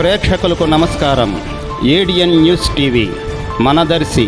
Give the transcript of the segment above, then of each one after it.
ప్రేక్షకులకు నమస్కారం. ADN news TV మనదర్శి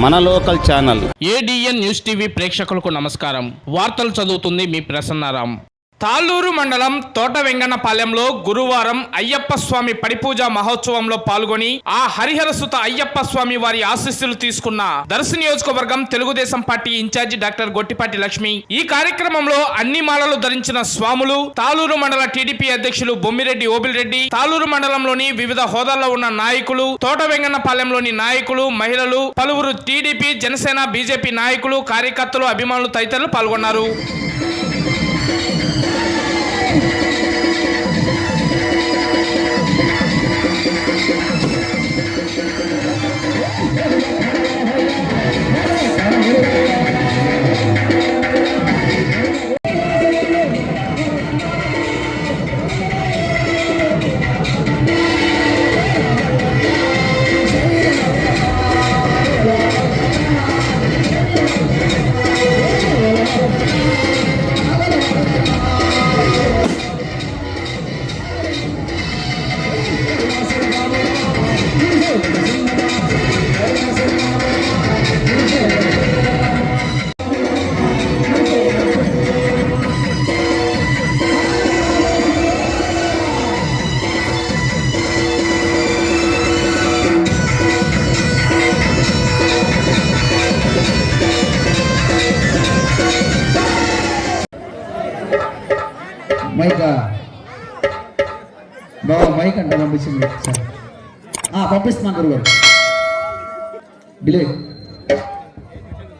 మన local channel. ADN news TV ప్రేక్షకులకు నమస్కారం. వార్తలు చదువుతుంది మీ ప్రసన్నారాం. తాళ్ళూరు మండలం తోట వెంగన్నపాలెంలో గురువారం అయ్యప్ప స్వామి పడిపూజ మహోత్సవంలో పాల్గొని ఆ హరిహర సుత అయ్యప్ప స్వామి వారి ఆశీస్సులు తీసుకున్న దర్శి నియోజకవర్గం Telugu Desam party incharge doctor Gottipati Lakshmi. ఈ కార్యక్రమంలో అన్ని మాలలు ధరించిన స్వాములు, తాళ్ళూరు మండల టీడీపీ అధ్యక్షులు బొమ్మిరెడ్డి ఓబిల్రెడ్డి, తాళ్ళూరు మండలంలోని వివిధ హోదాల్లో ఉన్న నాయకులు, తోట వెంగన్నపాలెంలోని నాయకులు, మహిళలు, పలువురు టీడీపీ, జనసేన, బీజేపీ నాయకులు, కార్యకర్తలు, అభిమానులు తదితరులు పాల్గొన్నారు. మైకా బాబా మైక్ అంటే పంపించింది సార్ పంపిస్తున్నాను గురుగారు డిలే